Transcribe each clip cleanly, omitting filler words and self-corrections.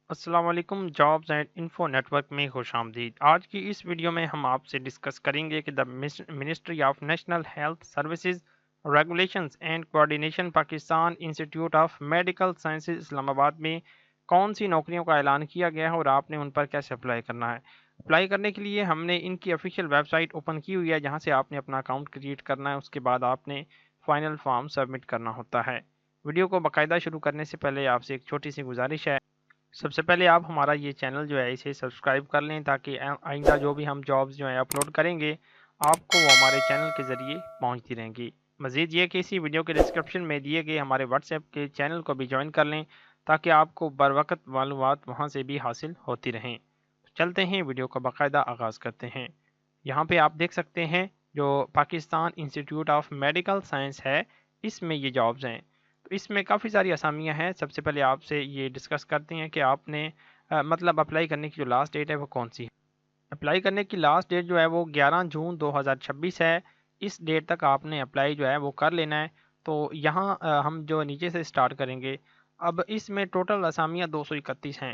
السلام علیکم jobs and info network میں خوش آمدید۔ آج کی اس ویڈیو میں ہم آپ سے ڈسکس کریں گے کہ the ministry of national health services regulations and coordination Pakistan institute of medical sciences Islamabad میں کون سی نوکریوں کا اعلان کیا گیا ہے اور آپ نے ان پر کیسے اپلائی کرنا ہے۔ اپلائی کرنے کے لیے ہم نے ان کی آفیشیل ویب سائٹ اوپن کی ہوئی ہے جہاں سے آپ نے اپنا اکاؤنٹ کریٹ کرنا ہے، اس کے بعد آپ نے فائنل فارم سبمٹ کرنا ہوتا ہے۔ ویڈیو کو باقاعدہ شروع کرنے سے پہلے آپ سے ایک چھوٹی سی گزارش ہے، سب سے پہلے آپ ہمارا یہ چینل جو ہے اسے سبسکرائب کر لیں تاکہ آئندہ جو بھی ہم جابز جو ہیں اپلوڈ کریں گے آپ کو وہ ہمارے چینل کے ذریعے پہنچتی رہیں گی۔ مزید یہ کہ اسی ویڈیو کے ڈسکرپشن میں دیے گئے ہمارے واٹس ایپ کے چینل کو بھی جوائن کر لیں تاکہ آپ کو بر وقت معلومات وہاں سے بھی حاصل ہوتی رہیں۔ چلتے ہیں ویڈیو کا باقاعدہ آغاز کرتے ہیں۔ یہاں پہ آپ دیکھ سکتے ہیں جو Pakistan institute of medical science ہے، اس میں یہ جابز ہیں۔ تو اس میں کافی ساری اسامیاں ہیں۔ سب سے پہلے آپ سے یہ ڈسکس کرتے ہیں کہ آپ نے مطلب اپلائی کرنے کی جو لاسٹ ڈیٹ ہے وہ کون سی ہے۔ اپلائی کرنے کی لاسٹ ڈیٹ جو ہے وہ 11 جون 2026 ہے۔ اس ڈیٹ تک آپ نے اپلائی جو ہے وہ کر لینا ہے۔ تو یہاں ہم جو نیچے سے سٹارٹ کریں گے، اب اس میں ٹوٹل اسامیاں 231 ہیں۔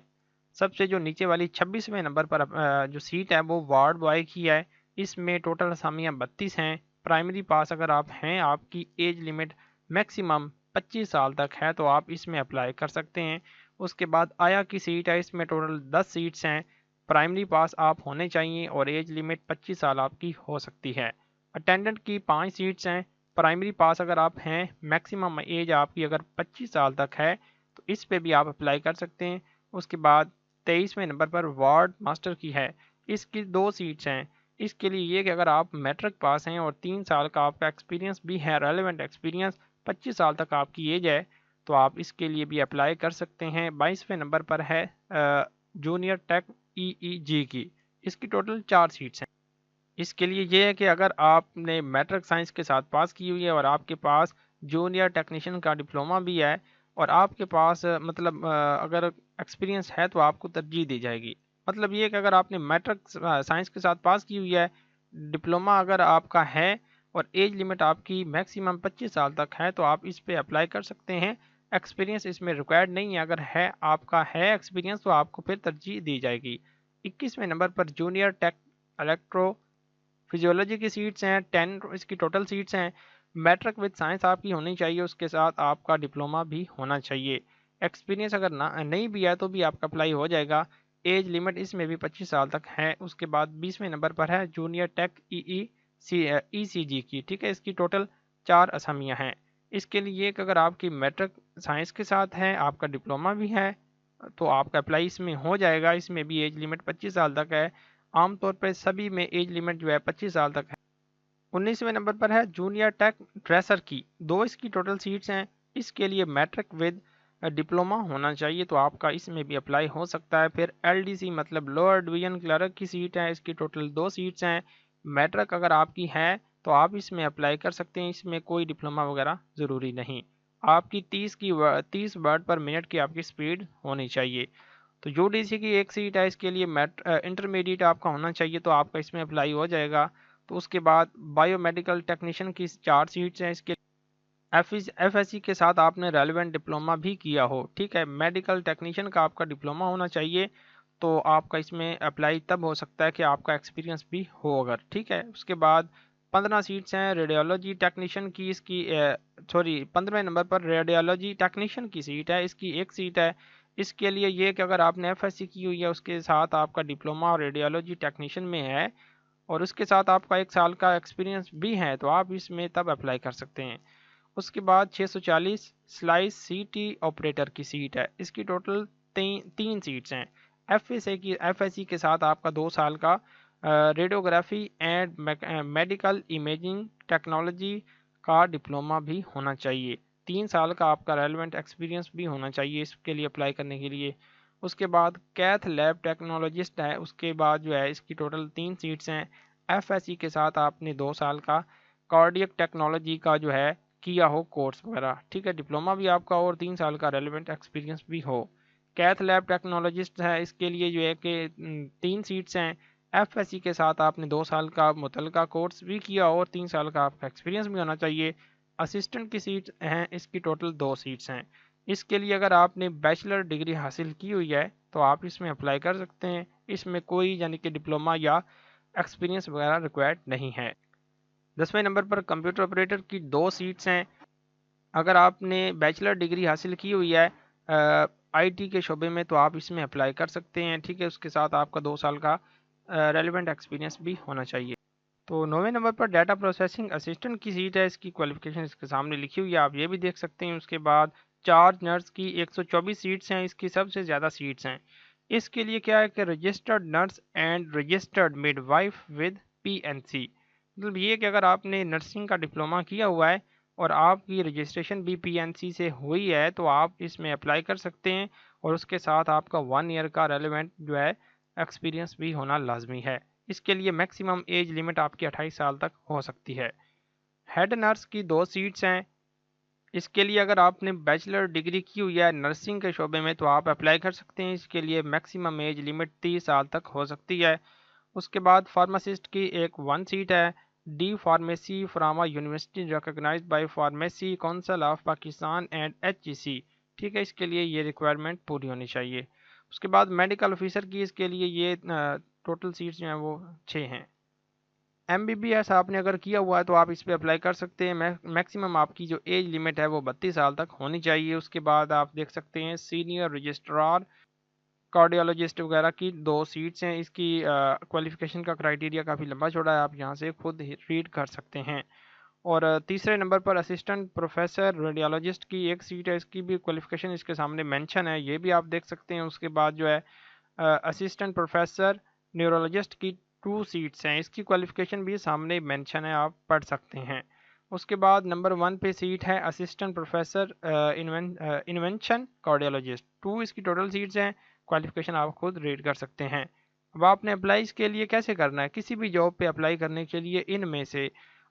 سب سے جو نیچے والی 26ویں نمبر پر جو سیٹ ہے وہ وارڈ بوائے کی ہے، اس میں ٹوٹل اسامیاں 32 ہیں۔ پرائمری پاس اگر آپ ہیں، آپ کی ایج لمٹ میکسیمم 25 سال تک ہے تو آپ اس میں اپلائی کر سکتے ہیں۔ اس کے بعد آیا کی سیٹ ہے، اس میں ٹوٹل 10 سیٹس ہیں۔ پرائمری پاس آپ ہونے چاہیے اور ایج لمٹ 25 سال آپ کی ہو سکتی ہے۔ اٹینڈنٹ کی 5 سیٹس ہیں۔ پرائمری پاس اگر آپ ہیں، میکسیمم ایج آپ کی اگر 25 سال تک ہے تو اس پہ بھی آپ اپلائی کر سکتے ہیں۔ اس کے بعد 23ویں نمبر پر وارڈ ماسٹر کی ہے، اس کی 2 سیٹس ہیں۔ اس کے لیے یہ کہ اگر آپ میٹرک پاس ہیں اور 3 سال کا آپ کا ایکسپیرینس بھی ہے، ریلیونٹ ایکسپیرینس 25 سال تک آپ کی ایج ہے تو آپ اس کے لیے بھی اپلائی کر سکتے ہیں۔ 22ویں نمبر پر ہے جونیئر ٹیک EEG کی، اس کی ٹوٹل 4 سیٹس ہیں۔ اس کے لیے یہ ہے کہ اگر آپ نے میٹرک سائنس کے ساتھ پاس کی ہوئی ہے اور آپ کے پاس جونیئر ٹیکنیشین کا ڈپلومہ بھی ہے اور آپ کے پاس مطلب اگر ایکسپیرینس ہے تو آپ کو ترجیح دی جائے گی۔ مطلب یہ کہ اگر آپ نے میٹرک سائنس کے ساتھ پاس کی ہوئی ہے، ڈپلومہ اگر آپ کا ہے اور ایج لمٹ آپ کی میکسیمم 25 سال تک ہے تو آپ اس پہ اپلائی کر سکتے ہیں۔ ایکسپیرینس اس میں ریکوائرڈ نہیں ہے، اگر ہے آپ کا ہے ایکسپیرینس تو آپ کو پھر ترجیح دی جائے گی۔ 21ویں نمبر پر جونیئر ٹیک الیکٹرو فزیولوجی کی سیٹس ہیں، 10 اس کی ٹوٹل سیٹس ہیں۔ میٹرک وتھ سائنس آپ کی ہونی چاہیے، اس کے ساتھ آپ کا ڈپلومہ بھی ہونا چاہیے۔ ایکسپیرینس اگر نہیں بھی ہے تو بھی آپ کا اپلائی ہو جائے گا۔ ایج لمٹ اس میں بھی 25 سال تک ہے۔ اس کے بعد 20ویں نمبر پر ہے جونیئر ٹیک ECG کی، ٹھیک ہے، اس کی ٹوٹل 4 اسامیاں ہیں۔ اس کے لیے کہ اگر آپ کی میٹرک سائنس کے ساتھ ہے، آپ کا ڈپلومہ بھی ہے تو آپ کا اپلائی اس میں ہو جائے گا۔ اس میں بھی ایج لمٹ 25 سال تک ہے۔ عام طور پہ سبھی میں ایج لمٹ جو ہے 25 سال تک ہے۔ 19ویں نمبر پر ہے جونیئر ٹیک ڈریسر کی، 2 اس کی ٹوٹل سیٹس ہیں۔ اس کے لیے میٹرک ود ڈپلومہ ہونا چاہیے تو آپ کا اس میں بھی اپلائی ہو سکتا ہے۔ پھر LDC مطلب لوور ڈویژن کلرک کی سیٹ ہے، اس کی ٹوٹل 2 سیٹس ہیں۔ میٹرک اگر آپ کی ہے تو آپ اس میں اپلائی کر سکتے ہیں، اس میں کوئی ڈپلومہ وغیرہ ضروری نہیں۔ آپ کی 30 ورڈ پر منٹ کی آپ کی سپیڈ ہونی چاہیے۔ تو UDC کی 1 سیٹ ہے، اس کے لیے انٹرمیڈیٹ آپ کا ہونا چاہیے تو آپ کا اس میں اپلائی ہو جائے گا۔ تو اس کے بعد بایو میڈیکل ٹیکنیشین کی 4 سیٹس ہیں، اس کے FSC کے ساتھ آپ نے ریلیونٹ ڈپلومہ بھی کیا ہو، ٹھیک ہے، میڈیکل ٹیکنیشین کا آپ کا ڈپلومہ ہونا چاہیے تو آپ کا اس میں اپلائی تب ہو سکتا ہے کہ آپ کا ایکسپیرینس بھی ہو اگر، ٹھیک ہے۔ اس کے بعد 15 سیٹس ہیں ریڈیولوجی ٹیکنیشین کی، اس کی 15ویں نمبر پر ریڈیولوجی ٹیکنیشین کی سیٹ ہے، اس کی 1 سیٹ ہے۔ اس کے لیے یہ کہ اگر آپ نے FSC کی ہوئی ہے، اس کے ساتھ آپ کا ڈپلومہ ریڈیولوجی ٹیکنیشین میں ہے اور اس کے ساتھ آپ کا 1 سال کا ایکسپیرینس بھی ہے تو آپ اس میں تب اپلائی کر سکتے ہیں۔ اس کے بعد 640 سلائس CT آپریٹر کی سیٹ ہے، اس کی ٹوٹل 3 سیٹس ہیں۔ FSC کے ساتھ آپ کا 2 سال کا radiography and medical imaging technology کا ڈپلومہ بھی ہونا چاہیے۔ 3 سال کا آپ کا ریلیونٹ ایکسپیرینس بھی ہونا چاہیے اس کے لیے اپلائی کرنے کے لیے۔ اس کے بعد کیتھ لیب ٹیکنالوجسٹ ہے، اس کے بعد جو ہے اس کی ٹوٹل 3 سیٹس ہیں۔ FSC کے ساتھ آپ نے 2 سال کا کارڈیک ٹیکنالوجی کا جو ہے کیا ہو کورس وغیرہ، ٹھیک ہے، ڈپلومہ بھی آپ کا اور 3 سال کا ریلیونٹ ایکسپیرینس بھی ہو۔ کیتھ لیب ٹیکنالوجسٹ ہے، اس کے لیے جو ہے کہ 3 سیٹس ہیں۔ FSC کے ساتھ آپ نے 2 سال کا متعلقہ کورس بھی کیا اور 3 سال کا آپ کا ایکسپیرینس بھی ہونا چاہیے۔ اسسٹنٹ کی سیٹ ہیں، اس کی ٹوٹل 2 سیٹس ہیں۔ اس کے لیے اگر آپ نے بیچلر ڈگری حاصل کی ہوئی ہے تو آپ اس میں اپلائی کر سکتے ہیں. اس میں کوئی یعنی کہ ڈپلوما یا ایکسپیرینس وغیرہ ریکوائرڈ نہیں ہے. 10ویں نمبر پر کمپیوٹر آپریٹر کی 2 سیٹس ہیں. اگر آپ نے بیچلر ڈگری حاصل کی ہوئی ہے آئی ٹی کے شعبے میں تو آپ اس میں اپلائی کر سکتے ہیں. ٹھیک ہے، اس کے ساتھ آپ کا 2 سال کا ریلیونٹ ایکسپیرینس بھی ہونا چاہیے. تو 9ویں نمبر پر ڈیٹا پروسیسنگ اسسٹنٹ کی سیٹ ہے. اس کی کوالیفیکیشن اس کے سامنے لکھی ہوئی ہے، آپ یہ بھی دیکھ سکتے ہیں. اس کے بعد چارج نرس کی 124 سیٹس ہیں. اس کی سب سے زیادہ سیٹس ہیں. اس کے لیے کیا ہے کہ registered nurse and registered midwife with P N C. مطلب یہ کہ اگر آپ نے نرسنگ کا ڈپلوما کیا ہوا ہے اور آپ کی رجسٹریشن بھی پی این سی سے ہوئی ہے تو آپ اس میں اپلائی کر سکتے ہیں، اور اس کے ساتھ آپ کا 1 ایئر کا ریلیونٹ جو ہے ایکسپیرینس بھی ہونا لازمی ہے. اس کے لیے میکسیمم ایج لمٹ آپ کی 28 سال تک ہو سکتی ہے. ہیڈ نرس کی 2 سیٹس ہیں. اس کے لیے اگر آپ نے بیچلر ڈگری کی ہوئی ہے نرسنگ کے شعبے میں تو آپ اپلائی کر سکتے ہیں. اس کے لیے میکسیمم ایج لمٹ 30 سال تک ہو سکتی ہے. اس کے بعد فارماسسٹ کی 1 سیٹ ہے. ڈی فارمیسی فراما university recognised by pharmacy council of Pakistan and H G C. ٹھیک ہے، اس کے لیے یہ ریکوائرمنٹ پوری ہونی چاہیے. اس کے بعد میڈیکل آفیسر کی اس کے لیے یہ ٹوٹل سیٹس جو ہیں وہ 6 ہیں. ایم بی بی ایس آپ نے اگر کیا ہوا ہے تو آپ اس پہ اپلائی کر سکتے ہیں. میکسیمم آپ کی جو ایج لمٹ ہے وہ 32 سال تک ہونی چاہیے. اس کے بعد آپ دیکھ سکتے ہیں سینئر رجسٹرار کارڈیولوجسٹ وغیرہ کی 2 سیٹس ہیں. اس کی کوالیفیکیشن کا کرائیٹیریا کافی لمبا چوڑا ہے، آپ یہاں سے خود ریڈ کر سکتے ہیں. اور تیسرے نمبر پر اسسٹنٹ پروفیسر ریڈیولوجسٹ کی 1 سیٹ ہے. اس کی بھی کوالیفیکیشن اس کے سامنے مینشن ہے، یہ بھی آپ دیکھ سکتے ہیں. اس کے بعد جو ہے اسسٹنٹ پروفیسر نیورولوجسٹ کی 2 سیٹس ہیں. اس کی کوالیفیکیشن بھی سامنے مینشن ہے، آپ پڑھ سکتے ہیں. اس کے بعد نمبر 1 پہ سیٹ ہے اسسٹنٹ پروفیسر انوینشن کارڈیولوجسٹ. 2 اس کی ٹوٹل سیٹس ہیں. کوالیفیکیشن آپ خود ریڈ کر سکتے ہیں. اب آپ نے اپلائی اس کے لیے کیسے کرنا ہے؟ کسی بھی جاب پہ اپلائی کرنے کے لیے ان میں سے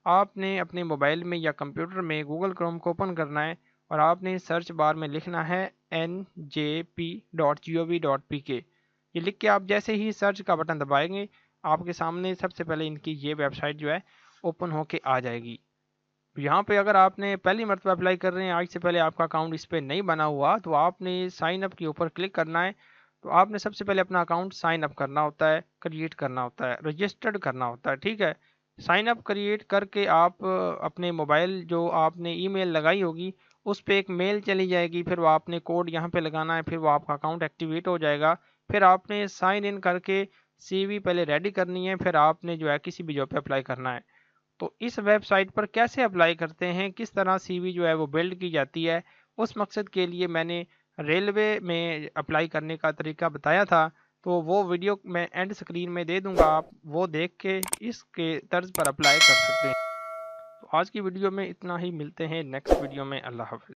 آپ نے اپنے موبائل میں یا کمپیوٹر میں گوگل کروم کو اوپن کرنا ہے اور آپ نے سرچ بار میں لکھنا ہے njp.gov.pk. یہ لکھ کے آپ جیسے ہی سرچ کا بٹن دبائیں گے آپ کے سامنے سب سے پہلے ان کی یہ ویب سائٹ جو ہے اوپن ہو کے آ جائے گی. یہاں پہ اگر آپ نے پہلی مرتبہ اپلائی کر رہے ہیں، آج سے پہلے آپ کا اکاؤنٹ اس پہ نہیں بنا ہوا، تو آپ نے سائن اپ کے اوپر کلک کرنا ہے. تو آپ نے سب سے پہلے اپنا اکاؤنٹ سائن اپ کرنا ہوتا ہے، کریٹ کرنا ہوتا ہے، رجسٹرڈ کرنا ہوتا ہے. ٹھیک ہے، سائن اپ کریٹ کر کے آپ اپنے موبائل جو آپ نے ای میل لگائی ہوگی اس پہ ایک میل چلی جائے گی. پھر وہ آپ نے کوڈ یہاں پہ لگانا ہے، پھر وہ آپ کا اکاؤنٹ ایکٹیویٹ ہو جائے گا. پھر آپ نے سائن ان کر کے سی وی پہلے ریڈی کرنی ہے، پھر آپ نے جو ہے کسی بھی جاب پہ اپلائی کرنا ہے. تو اس ویب سائٹ پر کیسے اپلائی کرتے ہیں، کس طرح سی وی جو ہے وہ بلڈ کی جاتی ہے، اس مقصد کے لیے میں نے ریلوے میں اپلائی کرنے کا طریقہ بتایا تھا. تو وہ ویڈیو میں اینڈ سکرین میں دے دوں گا، آپ وہ دیکھ کے اس کے طرز پر اپلائی کر سکتے ہیں. تو آج کی ویڈیو میں اتنا ہی، ملتے ہیں نیکسٹ ویڈیو میں. اللہ حافظ.